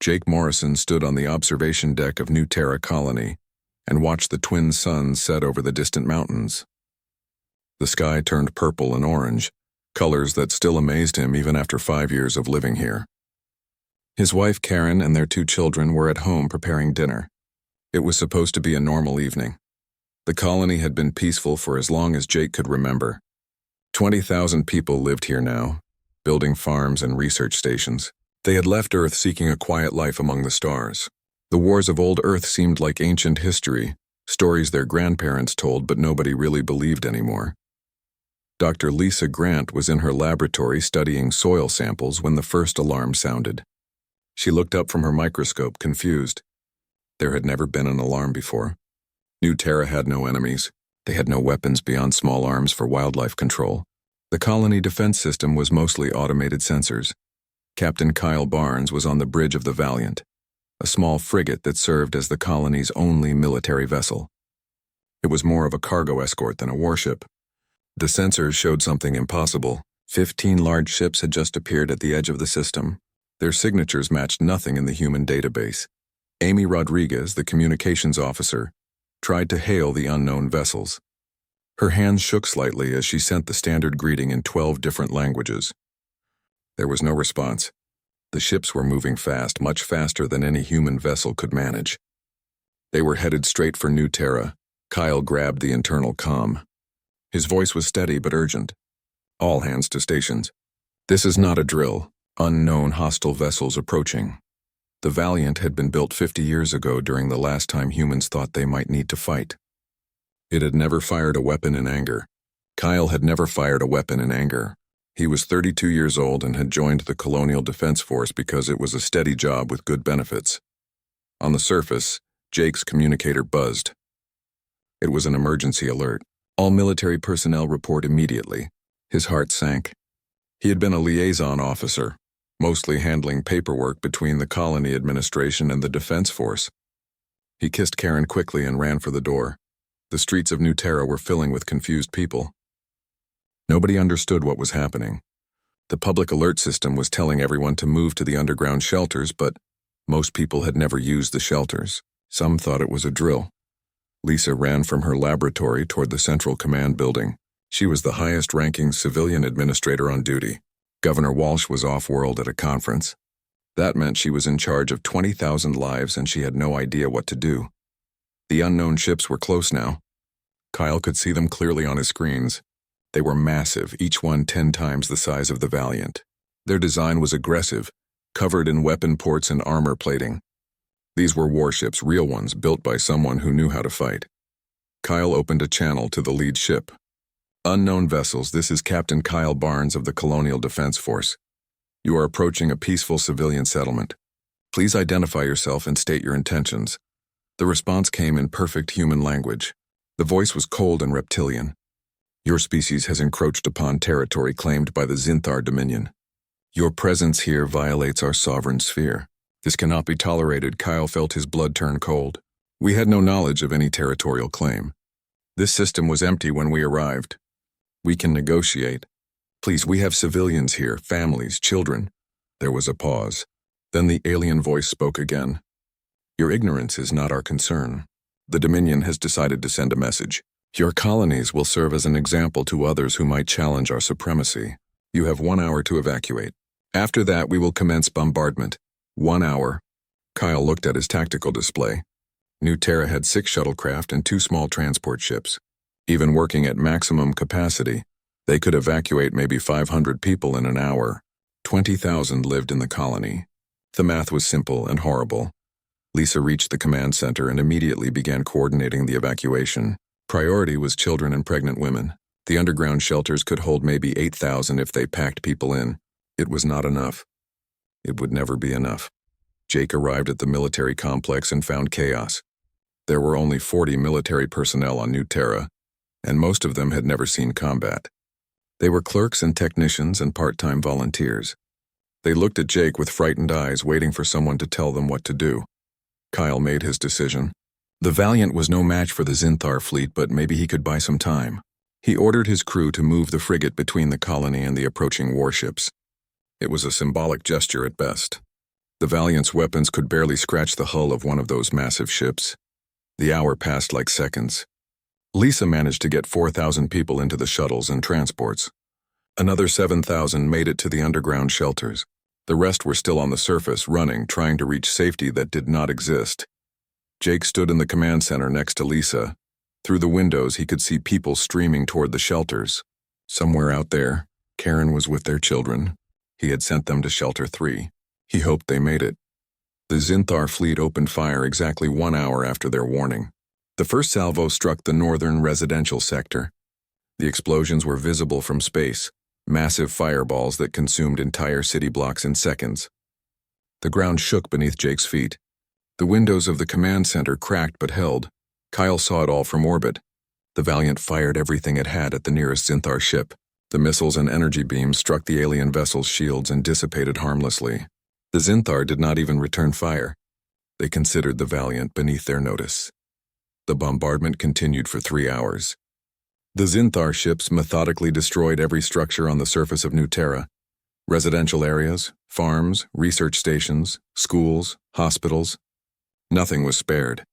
Jake Morrison stood on the observation deck of New Terra Colony and watched the twin suns set over the distant mountains. The sky turned purple and orange, colors that still amazed him even after 5 years of living here. His wife Karen and their 2 children were at home preparing dinner. It was supposed to be a normal evening. The colony had been peaceful for as long as Jake could remember. 20,000 people lived here now, building farms and research stations. They had left Earth seeking a quiet life among the stars. The wars of old Earth seemed like ancient history, stories their grandparents told but nobody really believed anymore. Dr. Lisa Grant was in her laboratory studying soil samples when the first alarm sounded. She looked up from her microscope, confused. There had never been an alarm before. New Terra had no enemies. They had no weapons beyond small arms for wildlife control. The colony defense system was mostly automated sensors. Captain Kyle Barnes was on the bridge of the Valiant, a small frigate that served as the colony's only military vessel. It was more of a cargo escort than a warship. The sensors showed something impossible. 15 large ships had just appeared at the edge of the system. Their signatures matched nothing in the human database. Amy Rodriguez, the communications officer, tried to hail the unknown vessels. Her hands shook slightly as she sent the standard greeting in 12 different languages. There was no response. The ships were moving fast, much faster than any human vessel could manage. They were headed straight for New Terra. Kyle grabbed the internal comm. His voice was steady but urgent. All hands to stations. This is not a drill. Unknown hostile vessels approaching. The Valiant had been built 50 years ago during the last time humans thought they might need to fight. It had never fired a weapon in anger. Kyle had never fired a weapon in anger. He was 32 years old and had joined the Colonial Defense Force because it was a steady job with good benefits. On the surface, Jake's communicator buzzed. It was an emergency alert. All military personnel report immediately. His heart sank. He had been a liaison officer, mostly handling paperwork between the colony administration and the defense force. He kissed Karen quickly and ran for the door. The streets of New Terra were filling with confused people. Nobody understood what was happening. The public alert system was telling everyone to move to the underground shelters, but most people had never used the shelters. Some thought it was a drill. Lisa ran from her laboratory toward the Central Command building. She was the highest-ranking civilian administrator on duty. Governor Walsh was off-world at a conference. That meant she was in charge of 20,000 lives and she had no idea what to do. The unknown ships were close now. Kyle could see them clearly on his screens. They were massive, each one 10 times the size of the Valiant. Their design was aggressive, covered in weapon ports and armor plating. These were warships, real ones, built by someone who knew how to fight. Kyle opened a channel to the lead ship. Unknown vessels, this is Captain Kyle Barnes of the Colonial Defense Force. You are approaching a peaceful civilian settlement. Please identify yourself and state your intentions. The response came in perfect human language. The voice was cold and reptilian. Your species has encroached upon territory claimed by the Zinthar Dominion. Your presence here violates our sovereign sphere. This cannot be tolerated. Kyle felt his blood turn cold. We had no knowledge of any territorial claim. This system was empty when we arrived. We can negotiate. Please, we have civilians here, families, children. There was a pause. Then the alien voice spoke again. Your ignorance is not our concern. The Dominion has decided to send a message. Your colonies will serve as an example to others who might challenge our supremacy. You have 1 hour to evacuate. After that, we will commence bombardment. 1 hour. Kyle looked at his tactical display. New Terra had 6 shuttlecraft and 2 small transport ships. Even working at maximum capacity, they could evacuate maybe 500 people in an hour. 20,000 lived in the colony. The math was simple and horrible. Lisa reached the command center and immediately began coordinating the evacuation. Priority was children and pregnant women. The underground shelters could hold maybe 8,000 if they packed people in. It was not enough. It would never be enough. Jake arrived at the military complex and found chaos. There were only 40 military personnel on New Terra, and most of them had never seen combat. They were clerks and technicians and part-time volunteers. They looked at Jake with frightened eyes, waiting for someone to tell them what to do. Kyle made his decision. The Valiant was no match for the Zinthar fleet, but maybe he could buy some time. He ordered his crew to move the frigate between the colony and the approaching warships. It was a symbolic gesture at best. The Valiant's weapons could barely scratch the hull of one of those massive ships. The hour passed like seconds. Lisa managed to get 4,000 people into the shuttles and transports. Another 7,000 made it to the underground shelters. The rest were still on the surface, running, trying to reach safety that did not exist. Jake stood in the command center next to Lisa. Through the windows, he could see people streaming toward the shelters. Somewhere out there, Karen was with their children. He had sent them to Shelter 3. He hoped they made it. The Zinthar fleet opened fire exactly 1 hour after their warning. The first salvo struck the northern residential sector. The explosions were visible from space, massive fireballs that consumed entire city blocks in seconds. The ground shook beneath Jake's feet. The windows of the command center cracked but held. Kyle saw it all from orbit. The Valiant fired everything it had at the nearest Zinthar ship. The missiles and energy beams struck the alien vessel's shields and dissipated harmlessly. The Zinthar did not even return fire. They considered the Valiant beneath their notice. The bombardment continued for 3 hours. The Zinthar ships methodically destroyed every structure on the surface of New Terra. Residential areas, farms, research stations, schools, hospitals. Nothing was spared.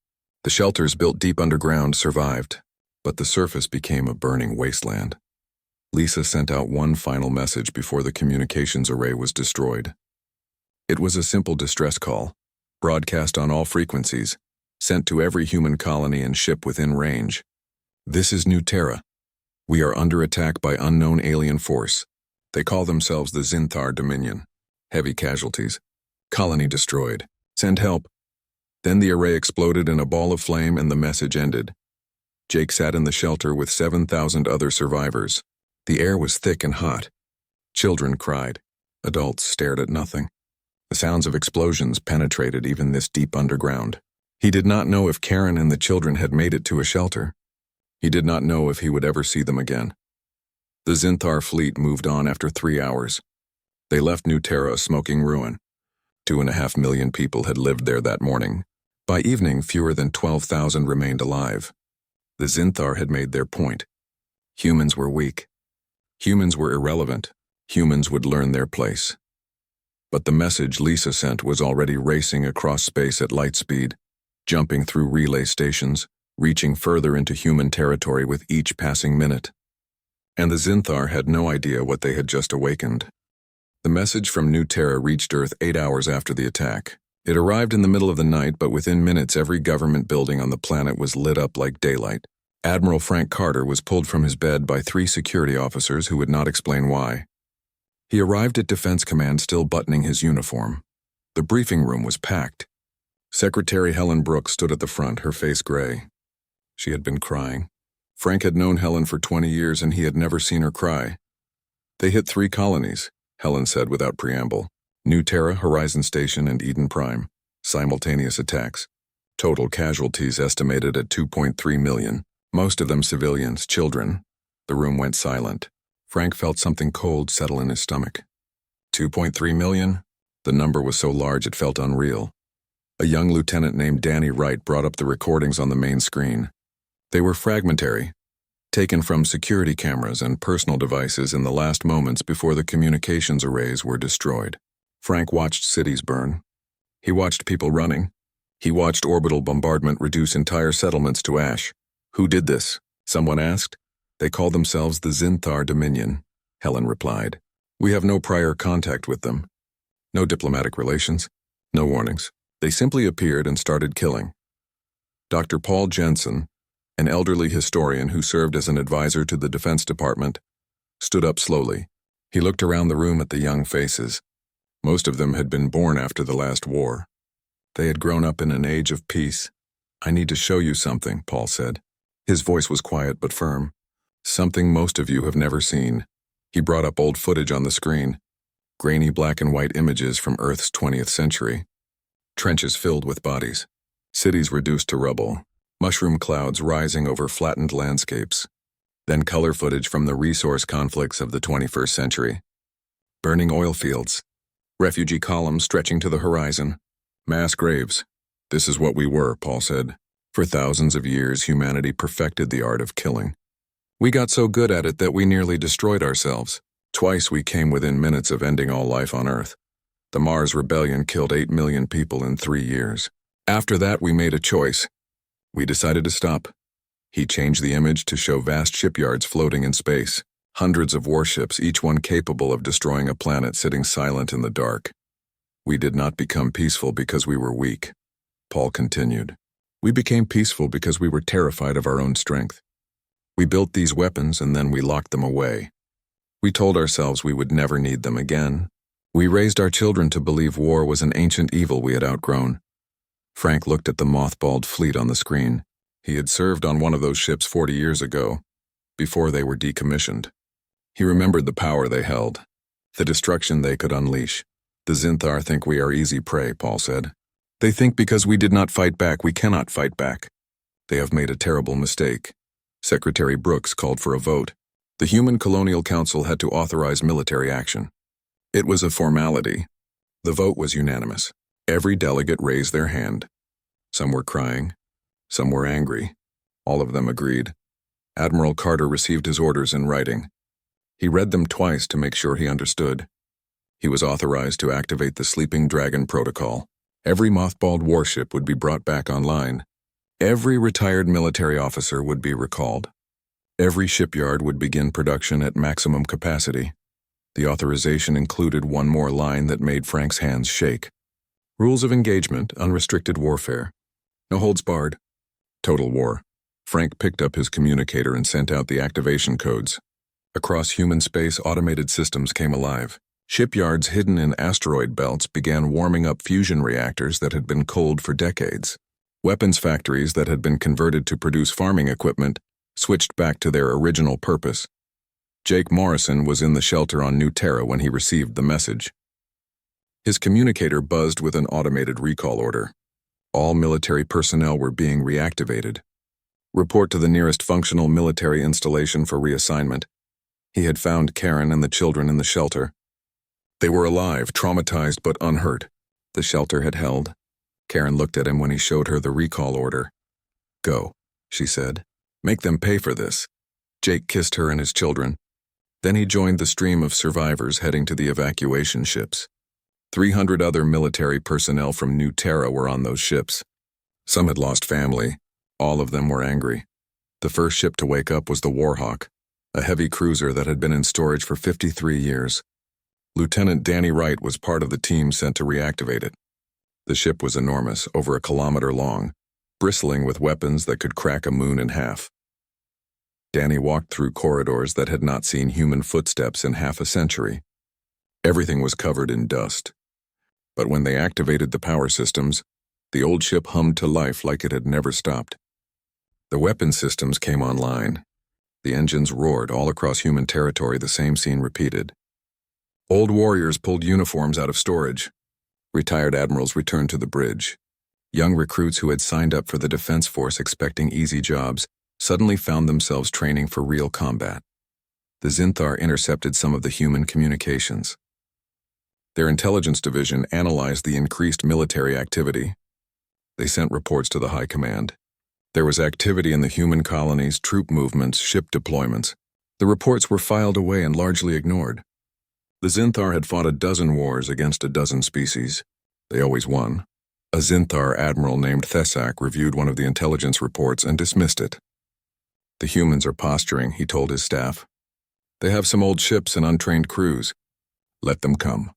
The shelters built deep underground survived, but the surface became a burning wasteland. Lisa sent out one final message before the communications array was destroyed. It was a simple distress call, broadcast on all frequencies, sent to every human colony and ship within range. This is New Terra. We are under attack by unknown alien force. They call themselves the Zinthar Dominion. Heavy casualties. Colony destroyed. Send help. Then the array exploded in a ball of flame and the message ended. Jake sat in the shelter with 7,000 other survivors. The air was thick and hot. Children cried. Adults stared at nothing. The sounds of explosions penetrated even this deep underground. He did not know if Karen and the children had made it to a shelter. He did not know if he would ever see them again. The Zinthar fleet moved on after 3 hours. They left New Terra a smoking ruin. 2.5 million people had lived there that morning. By evening, fewer than 12,000 remained alive. The Zinthar had made their point. Humans were weak. Humans were irrelevant. Humans would learn their place. But the message Lisa sent was already racing across space at light speed, jumping through relay stations, reaching further into human territory with each passing minute. And the Zinthar had no idea what they had just awakened. The message from New Terra reached Earth 8 hours after the attack. It arrived in the middle of the night, but within minutes every government building on the planet was lit up like daylight. Admiral Frank Carter was pulled from his bed by 3 security officers who would not explain why. He arrived at Defense Command still buttoning his uniform. The briefing room was packed. Secretary Helen Brooks stood at the front, her face gray. She had been crying. Frank had known Helen for 20 years and he had never seen her cry. They hit 3 colonies, Helen said without preamble. New Terra, Horizon Station, and Eden Prime. Simultaneous attacks. Total casualties estimated at 2.3 million. Most of them civilians, children. The room went silent. Frank felt something cold settle in his stomach. 2.3 million? The number was so large it felt unreal. A young lieutenant named Danny Wright brought up the recordings on the main screen. They were fragmentary, taken from security cameras and personal devices in the last moments before the communications arrays were destroyed. Frank watched cities burn. He watched people running. He watched orbital bombardment reduce entire settlements to ash. Who did this? Someone asked. They called themselves the Zinthar Dominion, Helen replied. We have no prior contact with them. No diplomatic relations. No warnings. They simply appeared and started killing. Dr. Paul Jensen, an elderly historian who served as an advisor to the Defense Department, stood up slowly. He looked around the room at the young faces. Most of them had been born after the last war. They had grown up in an age of peace. I need to show you something, Paul said. His voice was quiet but firm. Something most of you have never seen. He brought up old footage on the screen. Grainy black and white images from Earth's 20th century. Trenches filled with bodies. Cities reduced to rubble. Mushroom clouds rising over flattened landscapes. Then color footage from the resource conflicts of the 21st century. Burning oil fields. Refugee columns stretching to the horizon. Mass graves. This is what we were, Paul said. For thousands of years, humanity perfected the art of killing. We got so good at it that we nearly destroyed ourselves. Twice we came within minutes of ending all life on Earth. The Mars Rebellion killed 8 million people in 3 years. After that, we made a choice. We decided to stop. He changed the image to show vast shipyards floating in space. Hundreds of warships, each one capable of destroying a planet sitting silent in the dark. We did not become peaceful because we were weak. Paul continued. We became peaceful because we were terrified of our own strength. We built these weapons and then we locked them away. We told ourselves we would never need them again. We raised our children to believe war was an ancient evil we had outgrown. Frank looked at the mothballed fleet on the screen. He had served on one of those ships 40 years ago, before they were decommissioned. He remembered the power they held, the destruction they could unleash. The Zinthar think we are easy prey, Paul said. They think because we did not fight back, we cannot fight back. They have made a terrible mistake. Secretary Brooks called for a vote. The Human Colonial Council had to authorize military action. It was a formality. The vote was unanimous. Every delegate raised their hand. Some were crying. Some were angry. All of them agreed. Admiral Carter received his orders in writing. He read them twice to make sure he understood. He was authorized to activate the Sleeping Dragon Protocol. Every mothballed warship would be brought back online. Every retired military officer would be recalled. Every shipyard would begin production at maximum capacity. The authorization included one more line that made Frank's hands shake. Rules of engagement, unrestricted warfare. No holds barred. Total war. Frank picked up his communicator and sent out the activation codes. Across human space, automated systems came alive. Shipyards hidden in asteroid belts began warming up fusion reactors that had been cold for decades. Weapons factories that had been converted to produce farming equipment switched back to their original purpose. Jake Morrison was in the shelter on New Terra when he received the message. His communicator buzzed with an automated recall order. All military personnel were being reactivated. Report to the nearest functional military installation for reassignment. He had found Karen and the children in the shelter. They were alive, traumatized but unhurt. The shelter had held. Karen looked at him when he showed her the recall order. Go, she said. Make them pay for this. Jake kissed her and his children. Then he joined the stream of survivors heading to the evacuation ships. 300 other military personnel from New Terra were on those ships. Some had lost family. All of them were angry. The first ship to wake up was the Warhawk, a heavy cruiser that had been in storage for 53 years. Lieutenant Danny Wright was part of the team sent to reactivate it. The ship was enormous, over a kilometer long, bristling with weapons that could crack a moon in half. Danny walked through corridors that had not seen human footsteps in half a century. Everything was covered in dust. But when they activated the power systems, the old ship hummed to life like it had never stopped. The weapon systems came online. The engines roared all across human territory, the same scene repeated. Old warriors pulled uniforms out of storage. Retired admirals returned to the bridge. Young recruits who had signed up for the defense force expecting easy jobs suddenly found themselves training for real combat. The Zinthar intercepted some of the human communications. Their intelligence division analyzed the increased military activity. They sent reports to the High Command. There was activity in the human colonies, troop movements, ship deployments. The reports were filed away and largely ignored. The Zinthar had fought a dozen wars against a dozen species. They always won. A Zinthar admiral named Thesak reviewed one of the intelligence reports and dismissed it. The humans are posturing, he told his staff. They have some old ships and untrained crews. Let them come.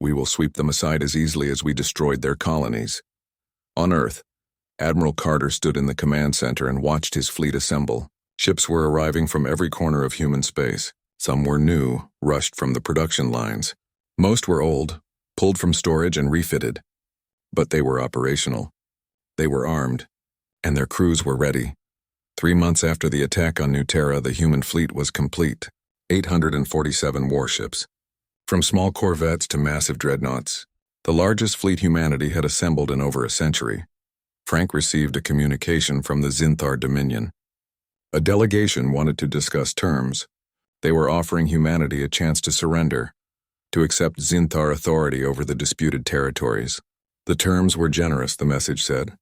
We will sweep them aside as easily as we destroyed their colonies. On Earth, Admiral Carter stood in the command center and watched his fleet assemble. Ships were arriving from every corner of human space. Some were new, rushed from the production lines. Most were old, pulled from storage and refitted. But they were operational. They were armed, and their crews were ready. 3 months after the attack on New Terra, the human fleet was complete. 847 warships. From small corvettes to massive dreadnoughts, the largest fleet humanity had assembled in over a century. Frank received a communication from the Zinthar Dominion. A delegation wanted to discuss terms. They were offering humanity a chance to surrender, to accept Zinthar authority over the disputed territories. The terms were generous, the message said.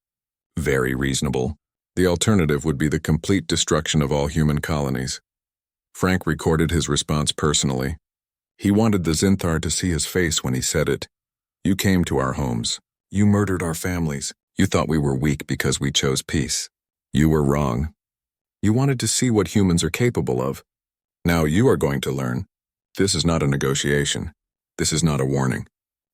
Very reasonable. The alternative would be the complete destruction of all human colonies. Frank recorded his response personally. He wanted the Zinthar to see his face when he said it. You came to our homes. You murdered our families. You thought we were weak because we chose peace. You were wrong. You wanted to see what humans are capable of. Now you are going to learn. This is not a negotiation. This is not a warning.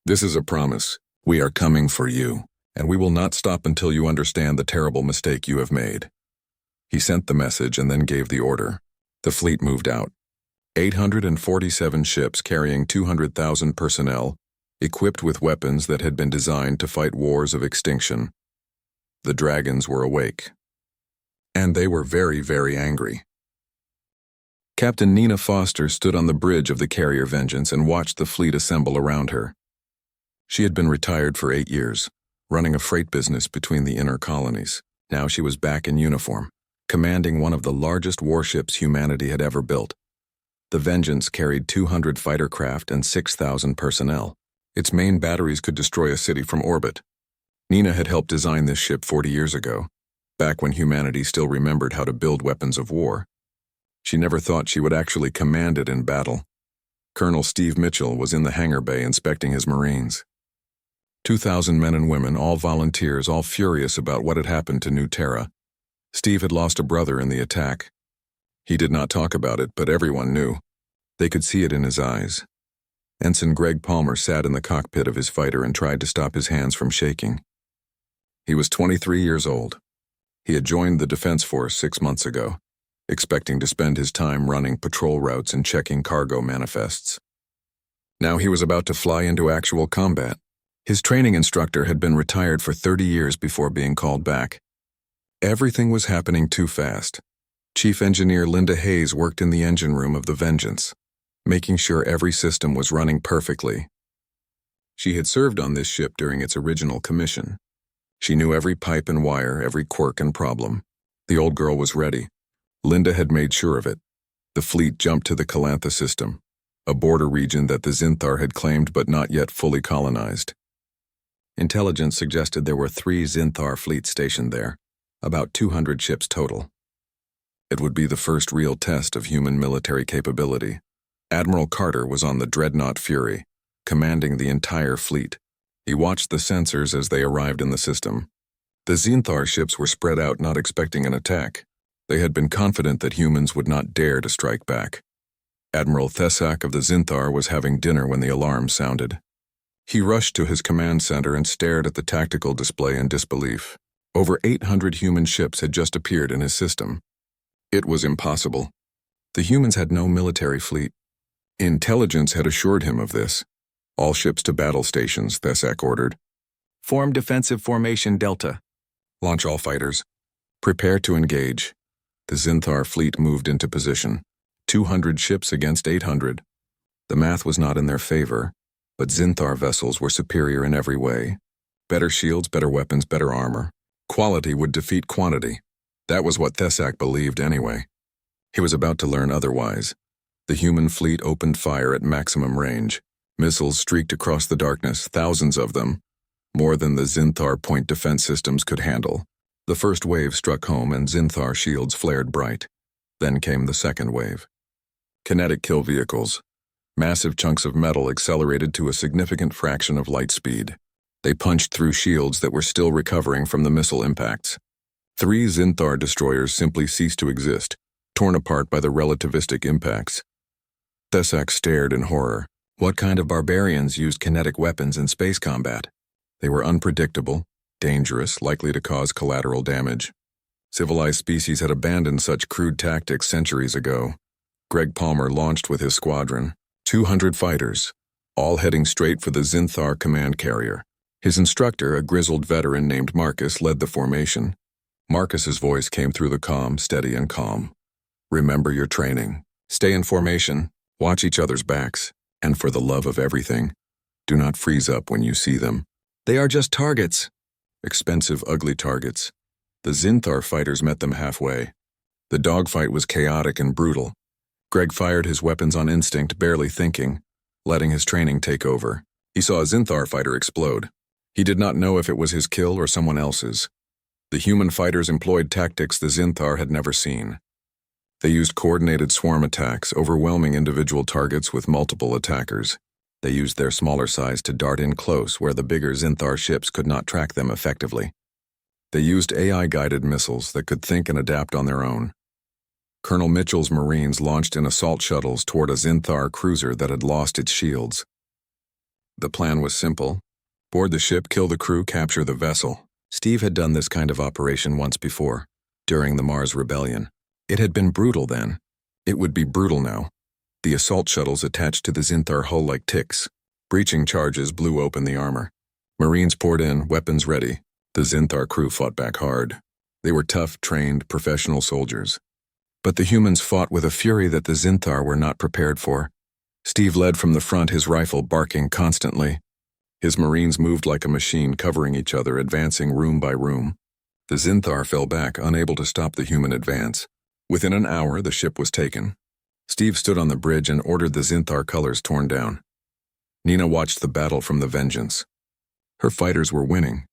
This is a promise. We are coming for you, and we will not stop until you understand the terrible mistake you have made. He sent the message and then gave the order. The fleet moved out. 847 ships carrying 200,000 personnel, equipped with weapons that had been designed to fight wars of extinction. The dragons were awake. And they were very, very angry. Captain Nina Foster stood on the bridge of the carrier Vengeance and watched the fleet assemble around her. She had been retired for 8 years, running a freight business between the inner colonies. Now she was back in uniform, commanding one of the largest warships humanity had ever built. The Vengeance carried 200 fighter craft and 6,000 personnel. Its main batteries could destroy a city from orbit. Nina had helped design this ship 40 years ago, back when humanity still remembered how to build weapons of war. She never thought she would actually command it in battle. Colonel Steve Mitchell was in the hangar bay inspecting his Marines. 2,000 men and women, all volunteers, all furious about what had happened to New Terra. Steve had lost a brother in the attack. He did not talk about it, but everyone knew. They could see it in his eyes. Ensign Greg Palmer sat in the cockpit of his fighter and tried to stop his hands from shaking. He was 23 years old. He had joined the Defense Force 6 months ago, expecting to spend his time running patrol routes and checking cargo manifests. Now he was about to fly into actual combat. His training instructor had been retired for 30 years before being called back. Everything was happening too fast. Chief Engineer Linda Hayes worked in the engine room of the Vengeance, making sure every system was running perfectly. She had served on this ship during its original commission. She knew every pipe and wire, every quirk and problem. The old girl was ready. Linda had made sure of it. The fleet jumped to the Calantha system, a border region that the Zinthar had claimed but not yet fully colonized. Intelligence suggested there were 3 Zinthar fleets stationed there, about 200 ships total. It would be the first real test of human military capability. Admiral Carter was on the dreadnought Fury, commanding the entire fleet. He watched the sensors as they arrived in the system. The Zinthar ships were spread out, not expecting an attack. They had been confident that humans would not dare to strike back. Admiral Thesak of the Zinthar was having dinner when the alarm sounded. He rushed to his command center and stared at the tactical display in disbelief. Over 800 human ships had just appeared in his system. It was impossible. The humans had no military fleet. Intelligence had assured him of this. All ships to battle stations, Thesak ordered. Form defensive formation Delta. Launch all fighters. Prepare to engage. The Zinthar fleet moved into position. 200 ships against 800. The math was not in their favor, but Zinthar vessels were superior in every way. Better shields, better weapons, better armor. Quality would defeat quantity. That was what Thesak believed anyway. He was about to learn otherwise. The human fleet opened fire at maximum range. Missiles streaked across the darkness, thousands of them, more than the Zinthar point defense systems could handle. The first wave struck home and Zinthar shields flared bright. Then came the second wave. Kinetic kill vehicles. Massive chunks of metal accelerated to a significant fraction of light speed. They punched through shields that were still recovering from the missile impacts. 3 Zinthar destroyers simply ceased to exist, torn apart by the relativistic impacts. Thesak stared in horror. What kind of barbarians used kinetic weapons in space combat? They were unpredictable, dangerous, likely to cause collateral damage. Civilized species had abandoned such crude tactics centuries ago. Greg Palmer launched with his squadron, 200 fighters, all heading straight for the Zinthar command carrier. His instructor, a grizzled veteran named Marcus, led the formation. Marcus's voice came through the comm, steady and calm. Remember your training. Stay in formation, watch each other's backs, and for the love of everything, do not freeze up when you see them. They are just targets. Expensive, ugly targets. The Zinthar fighters met them halfway. The dogfight was chaotic and brutal. Greg fired his weapons on instinct, barely thinking, letting his training take over. He saw a Zinthar fighter explode. He did not know if it was his kill or someone else's. The human fighters employed tactics the Zinthar had never seen. They used coordinated swarm attacks, overwhelming individual targets with multiple attackers. They used their smaller size to dart in close where the bigger Zinthar ships could not track them effectively. They used AI-guided missiles that could think and adapt on their own. Colonel Mitchell's Marines launched in assault shuttles toward a Zinthar cruiser that had lost its shields. The plan was simple. Board the ship, kill the crew, capture the vessel. Steve had done this kind of operation once before, during the Mars Rebellion. It had been brutal then. It would be brutal now. The assault shuttles attached to the Zinthar hull like ticks. Breaching charges blew open the armor. Marines poured in, weapons ready. The Zinthar crew fought back hard. They were tough, trained, professional soldiers. But the humans fought with a fury that the Zinthar were not prepared for. Steve led from the front, his rifle barking constantly. His Marines moved like a machine, covering each other, advancing room by room. The Zinthar fell back, unable to stop the human advance. Within an hour, the ship was taken. Steve stood on the bridge and ordered the Zinthar colors torn down. Nina watched the battle from the Vengeance. Her fighters were winning.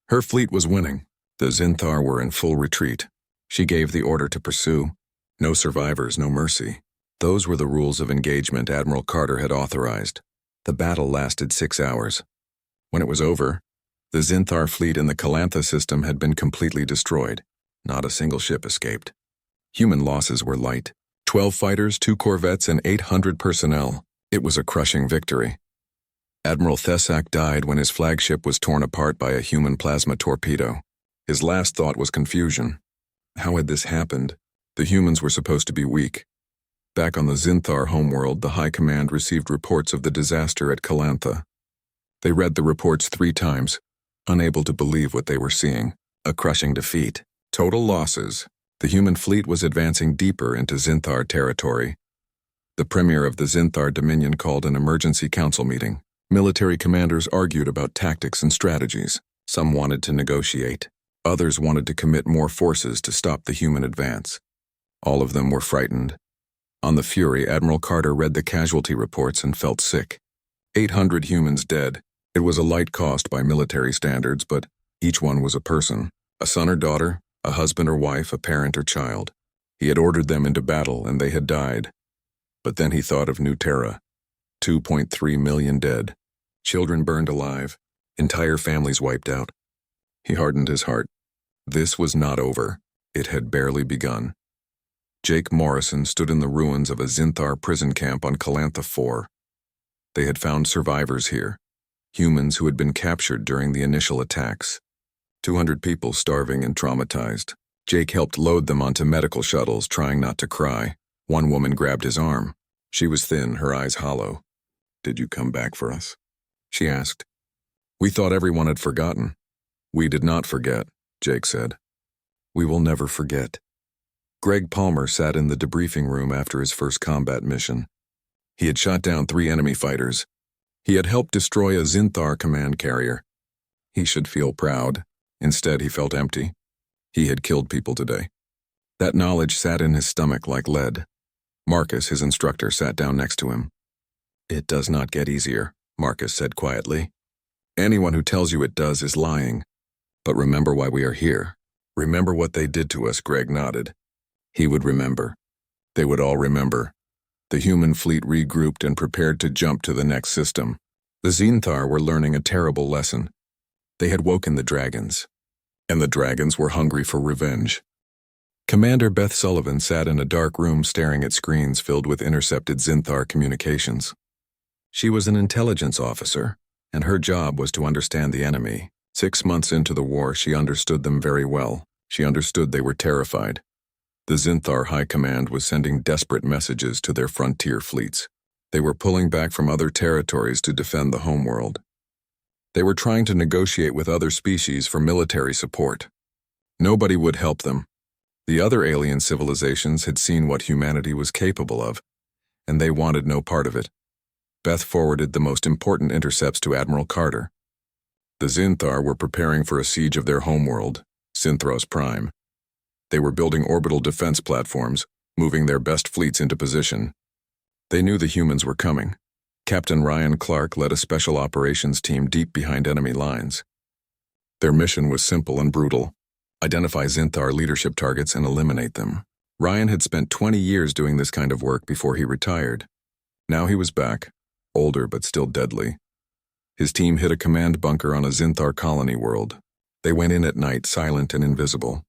Her fleet was winning. The Zinthar were in full retreat. She gave the order to pursue. No survivors, no mercy. Those were the rules of engagement Admiral Carter had authorized. The battle lasted 6 hours. When it was over, the Zinthar fleet in the Calantha system had been completely destroyed. Not a single ship escaped. Human losses were light. 12 fighters, 2 corvettes, and 800 personnel. It was a crushing victory. Admiral Thesak died when his flagship was torn apart by a human plasma torpedo. His last thought was confusion. How had this happened? The humans were supposed to be weak. Back on the Zinthar homeworld, the High Command received reports of the disaster at Calantha. They read the reports 3 times, unable to believe what they were seeing. A crushing defeat. Total losses. The human fleet was advancing deeper into Zinthar territory. The premier of the Zinthar Dominion called an emergency council meeting. Military commanders argued about tactics and strategies. Some wanted to negotiate. Others wanted to commit more forces to stop the human advance. All of them were frightened. On the fury, Admiral Carter read the casualty reports and felt sick. 800 humans dead. It was a light cost by military standards, but each one was a person. A son or daughter, a husband or wife, a parent or child. He had ordered them into battle, and they had died. But then he thought of New Terra. 2.3 million dead. Children burned alive. Entire families wiped out. He hardened his heart. This was not over. It had barely begun. Jake Morrison stood in the ruins of a Zinthar prison camp on Calantha 4. They had found survivors here. Humans who had been captured during the initial attacks. 200 people starving and traumatized. Jake helped load them onto medical shuttles, trying not to cry. One woman grabbed his arm. She was thin, her eyes hollow. "Did you come back for us?" she asked. "We thought everyone had forgotten." "We did not forget," Jake said. "We will never forget." Greg Palmer sat in the debriefing room after his first combat mission. He had shot down 3 enemy fighters. He had helped destroy a Zinthar command carrier. He should feel proud. Instead, he felt empty. He had killed people today. That knowledge sat in his stomach like lead. Marcus, his instructor, sat down next to him. "It does not get easier," Marcus said quietly. "Anyone who tells you it does is lying. But remember why we are here. Remember what they did to us," Greg nodded. He would remember. They would all remember. The human fleet regrouped and prepared to jump to the next system. The Zinthar were learning a terrible lesson. They had woken the dragons. And the dragons were hungry for revenge. Commander Beth Sullivan sat in a dark room staring at screens filled with intercepted Zinthar communications. She was an intelligence officer, and her job was to understand the enemy. 6 months into the war, she understood them very well. She understood they were terrified. The Zinthar High Command was sending desperate messages to their frontier fleets. They were pulling back from other territories to defend the homeworld. They were trying to negotiate with other species for military support. Nobody would help them. The other alien civilizations had seen what humanity was capable of, and they wanted no part of it. Beth forwarded the most important intercepts to Admiral Carter. The Zinthar were preparing for a siege of their homeworld, Synthros Prime. They were building orbital defense platforms, moving their best fleets into position. They knew the humans were coming. Captain Ryan Clark led a special operations team deep behind enemy lines. Their mission was simple and brutal. Identify Zinthar leadership targets and eliminate them. Ryan had spent 20 years doing this kind of work before he retired. Now he was back, older but still deadly. His team hit a command bunker on a Zinthar colony world. They went in at night, silent and invisible.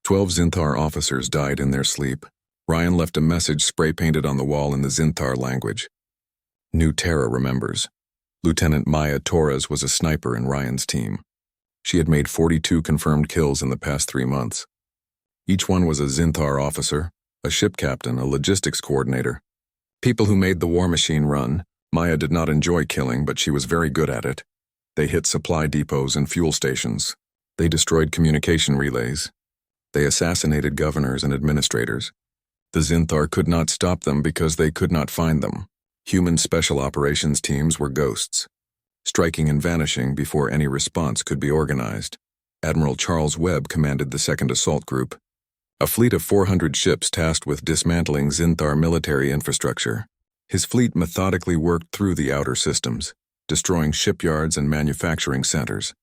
12 Zinthar officers died in their sleep. Ryan left a message spray-painted on the wall in the Zinthar language. New Terra remembers. Lieutenant Maya Torres was a sniper in Ryan's team. She had made 42 confirmed kills in the past 3 months. Each one was a Zinthar officer, a ship captain, a logistics coordinator. People who made the war machine run. Maya did not enjoy killing, but she was very good at it. They hit supply depots and fuel stations. They destroyed communication relays. They assassinated governors and administrators. The Zinthar could not stop them because they could not find them. Human special operations teams were ghosts, striking and vanishing before any response could be organized. Admiral Charles Webb commanded the 2nd Assault Group, a fleet of 400 ships tasked with dismantling Zinthar military infrastructure. His fleet methodically worked through the outer systems, destroying shipyards and manufacturing centers.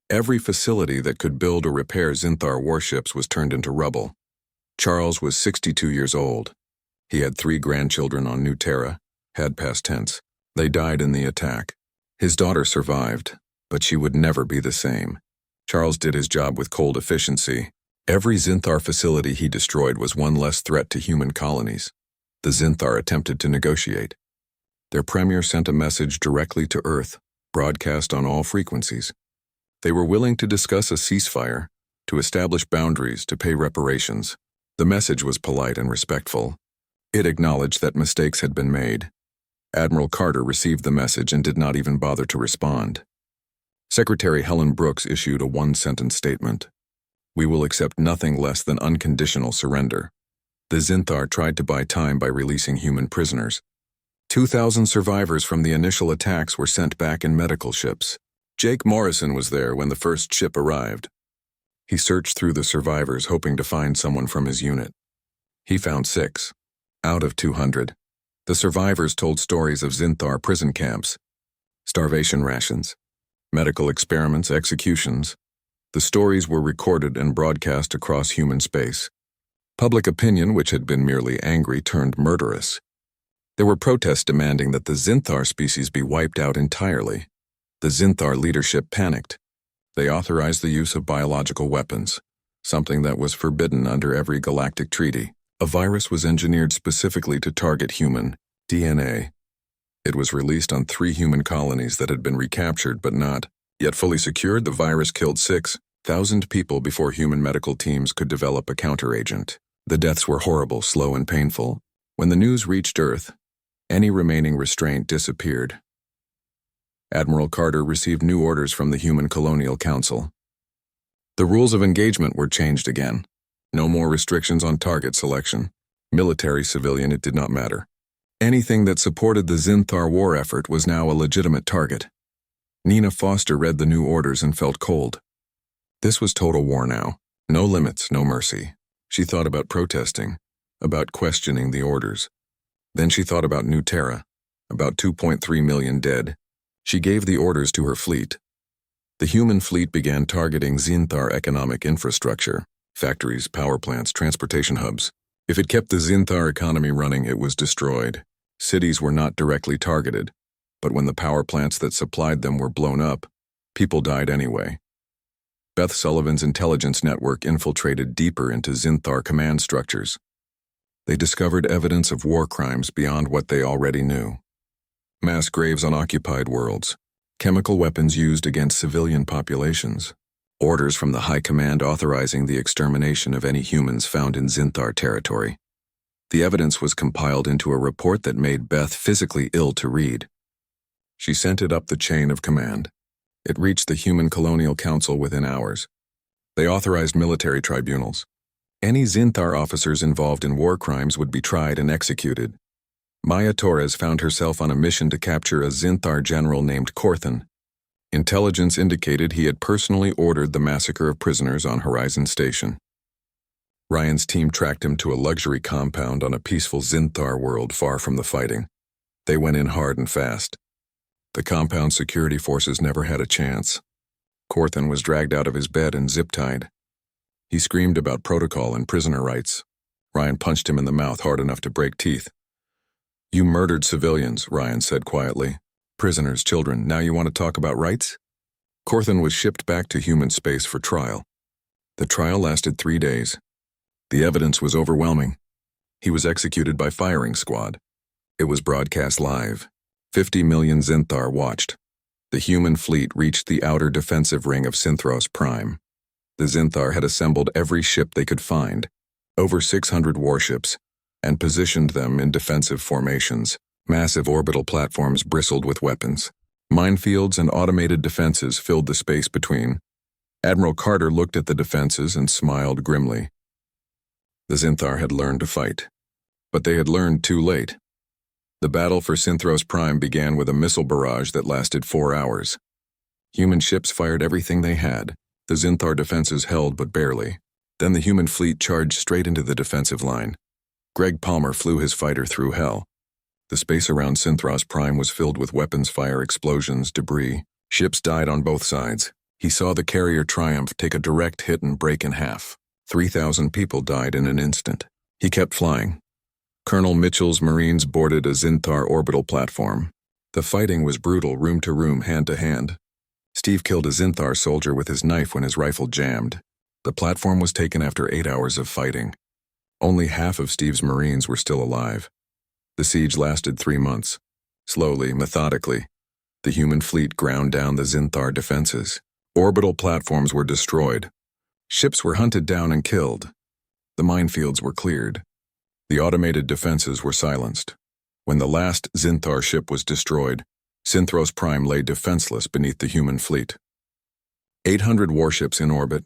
Every facility that could build or repair Zinthar warships was turned into rubble. Charles was 62 years old. He had 3 grandchildren on New Terra, had past tense. They died in the attack. His daughter survived, but she would never be the same. Charles did his job with cold efficiency. Every Zinthar facility he destroyed was one less threat to human colonies. The Zinthar attempted to negotiate. Their premier sent a message directly to Earth, broadcast on all frequencies. They were willing to discuss a ceasefire, to establish boundaries, to pay reparations. The message was polite and respectful. It acknowledged that mistakes had been made. Admiral Carter received the message and did not even bother to respond. Secretary Helen Brooks issued a 1-sentence statement. We will accept nothing less than unconditional surrender. The Zinthar tried to buy time by releasing human prisoners. 2,000 survivors from the initial attacks were sent back in medical ships. Jake Morrison was there when the first ship arrived. He searched through the survivors hoping to find someone from his unit. He found 6. Out of 200. The survivors told stories of Zinthar prison camps, starvation rations, medical experiments, executions. The stories were recorded and broadcast across human space. Public opinion, which had been merely angry, turned murderous. There were protests demanding that the Zinthar species be wiped out entirely. The Zinthar leadership panicked. They authorized the use of biological weapons, something that was forbidden under every galactic treaty. A virus was engineered specifically to target human DNA. It was released on 3 human colonies that had been recaptured but not yet fully secured. The virus killed 6,000 people before human medical teams could develop a counteragent. The deaths were horrible, slow, and painful. When the news reached Earth, any remaining restraint disappeared. Admiral Carter received new orders from the Human Colonial Council. The rules of engagement were changed again. No more restrictions on target selection. Military, civilian, it did not matter. Anything that supported the Zinthar war effort was now a legitimate target. Nina Foster read the new orders and felt cold. This was total war now. No limits, no mercy. She thought about protesting, about questioning the orders. Then she thought about New Terra, about 2.3 million dead. She gave the orders to her fleet. The human fleet began targeting Zinthar economic infrastructure, factories, power plants, transportation hubs. If it kept the Zinthar economy running, it was destroyed. Cities were not directly targeted, but when the power plants that supplied them were blown up, people died anyway. Beth Sullivan's intelligence network infiltrated deeper into Zinthar command structures. They discovered evidence of war crimes beyond what they already knew. Mass graves on occupied worlds, chemical weapons used against civilian populations, orders from the High Command authorizing the extermination of any humans found in Zinthar territory. The evidence was compiled into a report that made Beth physically ill to read. She sent it up the chain of command. It reached the Human Colonial Council within hours. They authorized military tribunals. Any Zinthar officers involved in war crimes would be tried and executed. Maya Torres found herself on a mission to capture a Zinthar general named Corthan. Intelligence indicated he had personally ordered the massacre of prisoners on Horizon Station. Ryan's team tracked him to a luxury compound on a peaceful Zinthar world far from the fighting. They went in hard and fast. The compound security forces never had a chance. Corthan was dragged out of his bed and zip-tied. He screamed about protocol and prisoner rights. Ryan punched him in the mouth hard enough to break teeth. You murdered civilians, Ryan said quietly. Prisoners, children, now you want to talk about rights? Corthan was shipped back to human space for trial. The trial lasted 3 days. The evidence was overwhelming. He was executed by firing squad. It was broadcast live. 50 million Zinthar watched. The human fleet reached the outer defensive ring of Synthros Prime. The Zinthar had assembled every ship they could find, over 600 warships, and positioned them in defensive formations. Massive orbital platforms bristled with weapons. Minefields and automated defenses filled the space between. Admiral Carter looked at the defenses and smiled grimly. The Zinthar had learned to fight, but they had learned too late. The battle for Synthros Prime began with a missile barrage that lasted 4 hours. Human ships fired everything they had. The Zinthar defenses held but barely. Then the human fleet charged straight into the defensive line. Greg Palmer flew his fighter through hell. The space around Synthros Prime was filled with weapons fire, explosions, debris. Ships died on both sides. He saw the carrier Triumph take a direct hit and break in half. 3,000 people died in an instant. He kept flying. Colonel Mitchell's Marines boarded a Zinthar orbital platform. The fighting was brutal, room to room, hand to hand. Steve killed a Zinthar soldier with his knife when his rifle jammed. The platform was taken after 8 hours of fighting. Only half of Steve's Marines were still alive. The siege lasted 3 months. Slowly, methodically, the human fleet ground down the Zinthar defenses. Orbital platforms were destroyed. Ships were hunted down and killed. The minefields were cleared. The automated defenses were silenced. When the last Zinthar ship was destroyed, Synthros Prime lay defenseless beneath the human fleet. 800 warships in orbit,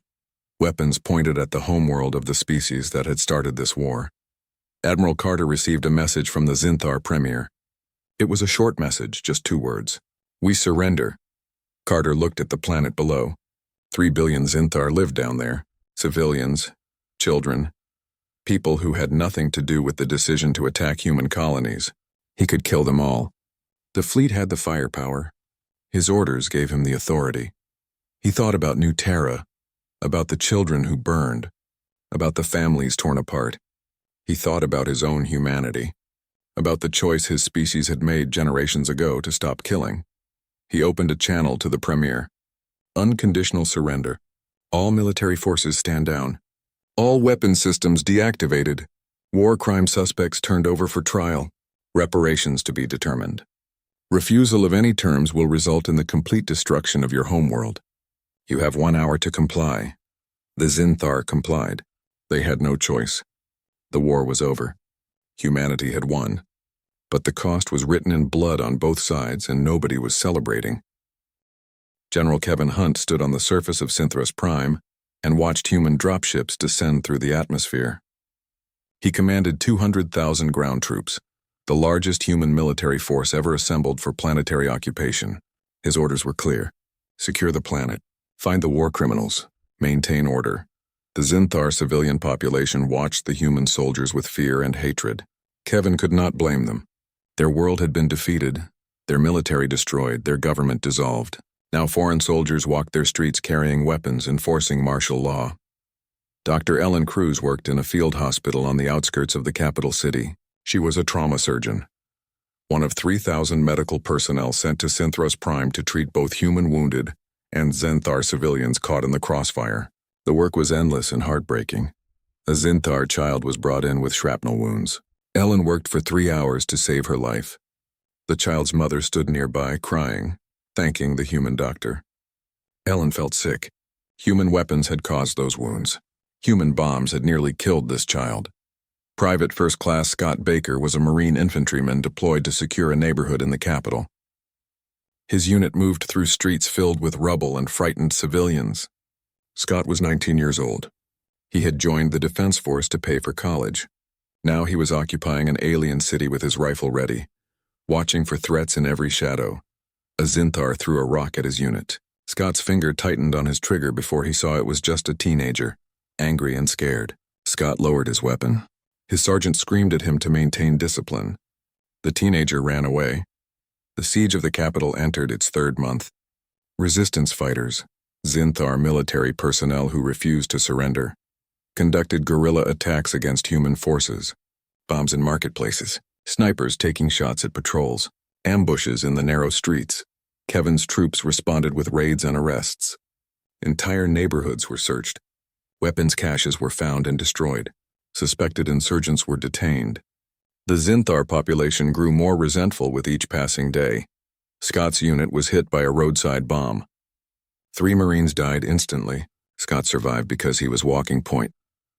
weapons pointed at the homeworld of the species that had started this war. Admiral Carter received a message from the Zinthar Premier. It was a short message, just 2 words. We surrender. Carter looked at the planet below. 3 billion Zinthar lived down there. Civilians, children, people who had nothing to do with the decision to attack human colonies. He could kill them all. The fleet had the firepower. His orders gave him the authority. He thought about New Terra, about the children who burned, about the families torn apart. He thought about his own humanity, about the choice his species had made generations ago to stop killing. He opened a channel to the Premier. Unconditional surrender. All military forces stand down. All weapon systems deactivated. War crime suspects turned over for trial. Reparations to be determined. Refusal of any terms will result in the complete destruction of your homeworld. You have 1 hour to comply. The Zinthar complied. They had no choice. The war was over. Humanity had won. But the cost was written in blood on both sides, and nobody was celebrating. General Kevin Hunt stood on the surface of Synthros Prime and watched human dropships descend through the atmosphere. He commanded 200,000 ground troops, the largest human military force ever assembled for planetary occupation. His orders were clear. Secure the planet. Find the war criminals. Maintain order. The Zinthar civilian population watched the human soldiers with fear and hatred. Kevin could not blame them. Their world had been defeated, their military destroyed, their government dissolved. Now foreign soldiers walked their streets carrying weapons, enforcing martial law. Dr. Ellen Cruz worked in a field hospital on the outskirts of the capital city. She was a trauma surgeon, one of 3,000 medical personnel sent to Synthros Prime to treat both human wounded and Zinthar civilians caught in the crossfire. The work was endless and heartbreaking. A Zinthar child was brought in with shrapnel wounds. Ellen worked for 3 hours to save her life. The child's mother stood nearby, crying, thanking the human doctor. Ellen felt sick. Human weapons had caused those wounds. Human bombs had nearly killed this child. Private First Class Scott Baker was a Marine infantryman deployed to secure a neighborhood in the capital. His unit moved through streets filled with rubble and frightened civilians. Scott was 19 years old. He had joined the Defense Force to pay for college. Now he was occupying an alien city with his rifle ready, watching for threats in every shadow. A Zinthar threw a rock at his unit. Scott's finger tightened on his trigger before he saw it was just a teenager, angry and scared. Scott lowered his weapon. His sergeant screamed at him to maintain discipline. The teenager ran away. The siege of the capital entered its 3rd month. Resistance fighters, Zinthar military personnel who refused to surrender. conducted guerrilla attacks against human forces. Bombs in marketplaces, snipers taking shots at patrols, ambushes in the narrow streets. Kevin's troops responded with raids and arrests. Entire neighborhoods were searched. Weapons caches were found and destroyed. Suspected insurgents were detained. The Zinthar population grew more resentful with each passing day. Scott's unit was hit by a roadside bomb. 3 Marines died instantly. Scott survived because he was walking point,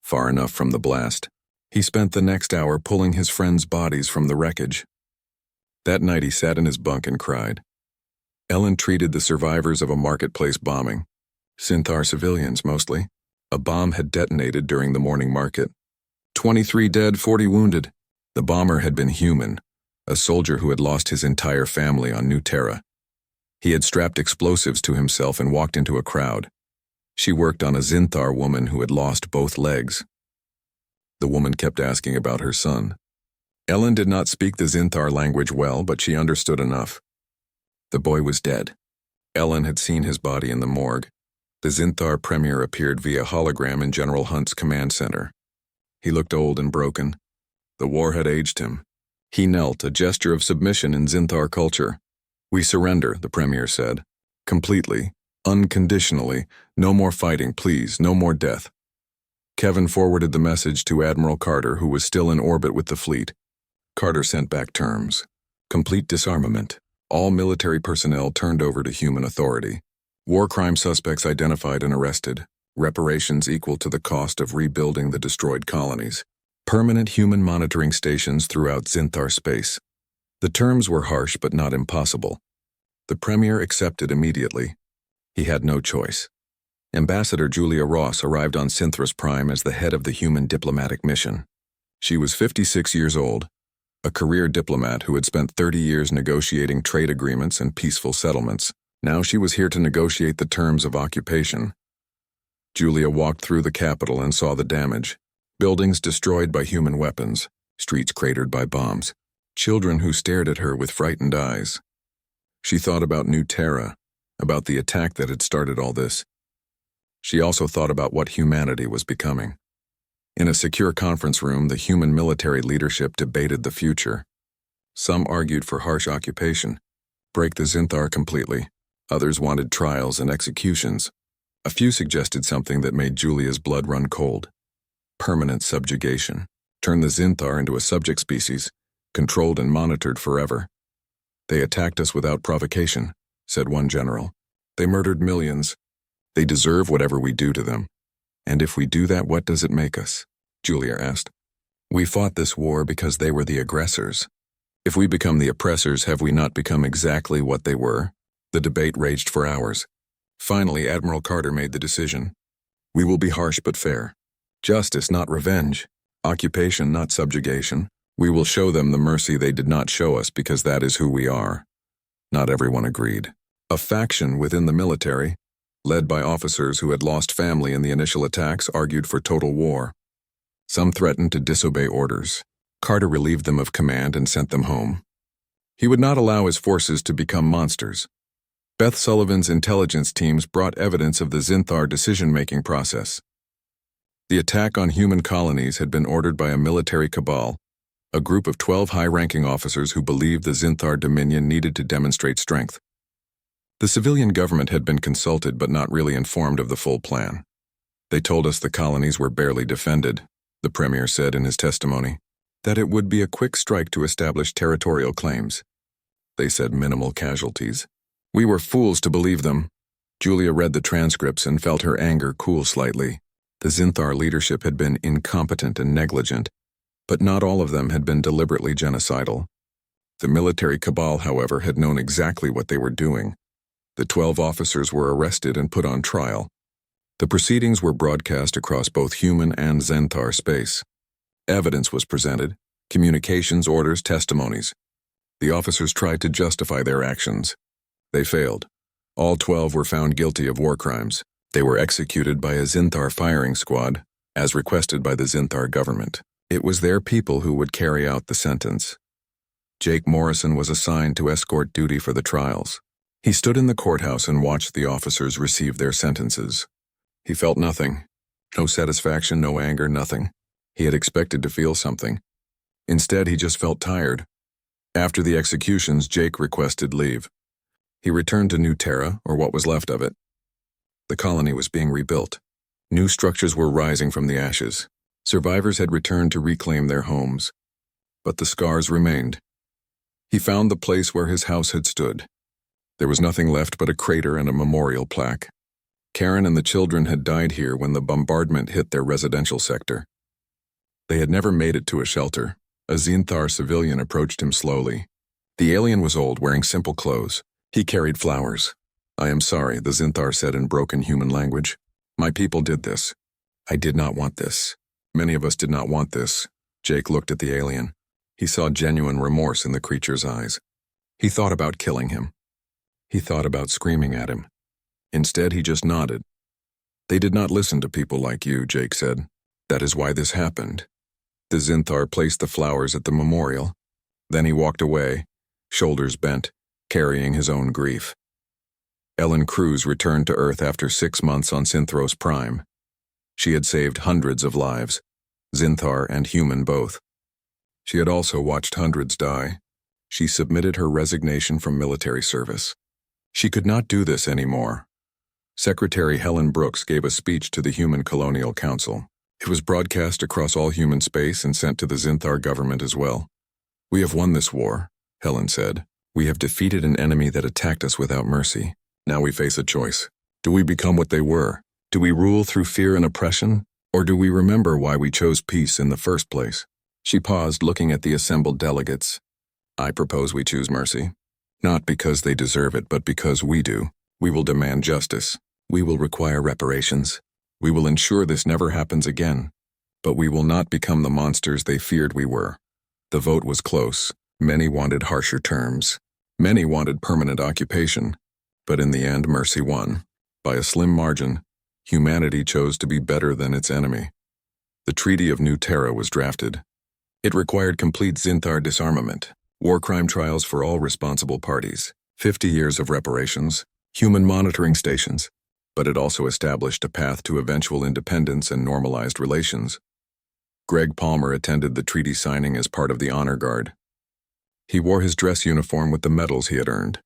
far enough from the blast. He spent the next hour pulling his friends' bodies from the wreckage. That night he sat in his bunk and cried. Ellen treated the survivors of a marketplace bombing. Zinthar civilians, mostly. A bomb had detonated during the morning market. 23 dead, 40 wounded. The bomber had been human, a soldier who had lost his entire family on New Terra. He had strapped explosives to himself and walked into a crowd. She worked on a Zinthar woman who had lost both legs. The woman kept asking about her son. Ellen did not speak the Zinthar language well, but she understood enough. The boy was dead. Ellen had seen his body in the morgue. The Zinthar premier appeared via hologram in General Hunt's command center. He looked old and broken. The war had aged him. He knelt, a gesture of submission in Zinthar culture. "We surrender," the premier said. "Completely, unconditionally, no more fighting, please, no more death." Kevin forwarded the message to Admiral Carter, who was still in orbit with the fleet. Carter sent back terms. Complete disarmament. All military personnel turned over to human authority. War crime suspects identified and arrested. Reparations equal to the cost of rebuilding the destroyed colonies. Permanent human monitoring stations throughout Zinthar space. The terms were harsh but not impossible. The premier accepted immediately. He had no choice. Ambassador Julia Ross arrived on Synthros Prime as the head of the human diplomatic mission. She was 56 years old, a career diplomat who had spent 30 years negotiating trade agreements and peaceful settlements. Now she was here to negotiate the terms of occupation. Julia walked through the capital and saw the damage. Buildings destroyed by human weapons, streets cratered by bombs, children who stared at her with frightened eyes. She thought about New Terra, about the attack that had started all this. She also thought about what humanity was becoming. In a secure conference room, the human military leadership debated the future. Some argued for harsh occupation, break the Zinthar completely. Others wanted trials and executions. A few suggested something that made Julia's blood run cold. Permanent subjugation. Turn the Zinthar into a subject species, controlled and monitored forever. "They attacked us without provocation," said one general. "They murdered millions. They deserve whatever we do to them. And if we do that, what does it make us?" Julia asked. "We fought this war because they were the aggressors. If we become the oppressors, have we not become exactly what they were?" The debate raged for hours. Finally, Admiral Carter made the decision. "We will be harsh but fair. Justice, not revenge. Occupation, not subjugation. We will show them the mercy they did not show us because that is who we are." Not everyone agreed. A faction within the military, led by officers who had lost family in the initial attacks, argued for total war. Some threatened to disobey orders. Carter relieved them of command and sent them home. He would not allow his forces to become monsters. Beth Sullivan's intelligence teams brought evidence of the Zinthar decision-making process. The attack on human colonies had been ordered by a military cabal, a group of 12 high-ranking officers who believed the Zinthar Dominion needed to demonstrate strength. The civilian government had been consulted but not really informed of the full plan. "They told us the colonies were barely defended," the premier said in his testimony, "that it would be a quick strike to establish territorial claims. They said minimal casualties. We were fools to believe them." Julia read the transcripts and felt her anger cool slightly. The Zinthar leadership had been incompetent and negligent, but not all of them had been deliberately genocidal. The military cabal, however, had known exactly what they were doing. The 12 officers were arrested and put on trial. The proceedings were broadcast across both human and Zinthar space. Evidence was presented, communications, orders, testimonies. The officers tried to justify their actions. They failed. All 12 were found guilty of war crimes. They were executed by a Zinthar firing squad, as requested by the Zinthar government. It was their people who would carry out the sentence. Jake Morrison was assigned to escort duty for the trials. He stood in the courthouse and watched the officers receive their sentences. He felt nothing. No satisfaction, no anger, nothing. He had expected to feel something. Instead, he just felt tired. After the executions, Jake requested leave. He returned to New Terra, or what was left of it. The colony was being rebuilt. New structures were rising from the ashes. Survivors had returned to reclaim their homes. But the scars remained. He found the place where his house had stood. There was nothing left but a crater and a memorial plaque. Karen and the children had died here when the bombardment hit their residential sector. They had never made it to a shelter. A Zinthar civilian approached him slowly. The alien was old, wearing simple clothes. He carried flowers. "I am sorry," the Zinthar said in broken human language. "My people did this. I did not want this. Many of us did not want this." Jake looked at the alien. He saw genuine remorse in the creature's eyes. He thought about killing him. He thought about screaming at him. Instead, he just nodded. "They did not listen to people like you," Jake said. "That is why this happened." The Zinthar placed the flowers at the memorial. Then he walked away, shoulders bent, carrying his own grief. Ellen Cruz returned to Earth after 6 months on Synthros Prime. She had saved hundreds of lives, Zinthar and human both. She had also watched hundreds die. She submitted her resignation from military service. She could not do this anymore. Secretary Helen Brooks gave a speech to the Human Colonial Council. It was broadcast across all human space and sent to the Zinthar government as well. "We have won this war," Helen said. "We have defeated an enemy that attacked us without mercy. Now we face a choice. Do we become what they were? Do we rule through fear and oppression? Or do we remember why we chose peace in the first place?" She paused, looking at the assembled delegates. "I propose we choose mercy. Not because they deserve it, but because we do. We will demand justice. We will require reparations. We will ensure this never happens again. But we will not become the monsters they feared we were." The vote was close. Many wanted harsher terms. Many wanted permanent occupation. But in the end, mercy won. By a slim margin, humanity chose to be better than its enemy. The Treaty of New Terra was drafted. It required complete Zinthar disarmament, war crime trials for all responsible parties, 50 years of reparations, human monitoring stations, but it also established a path to eventual independence and normalized relations. Greg Palmer attended the treaty signing as part of the honor guard. He wore his dress uniform with the medals he had earned.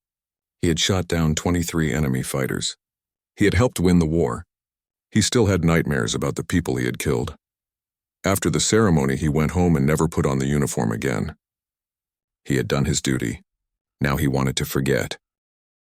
He had shot down 23 enemy fighters. He had helped win the war. He still had nightmares about the people he had killed. After the ceremony, he went home and never put on the uniform again. He had done his duty. Now he wanted to forget.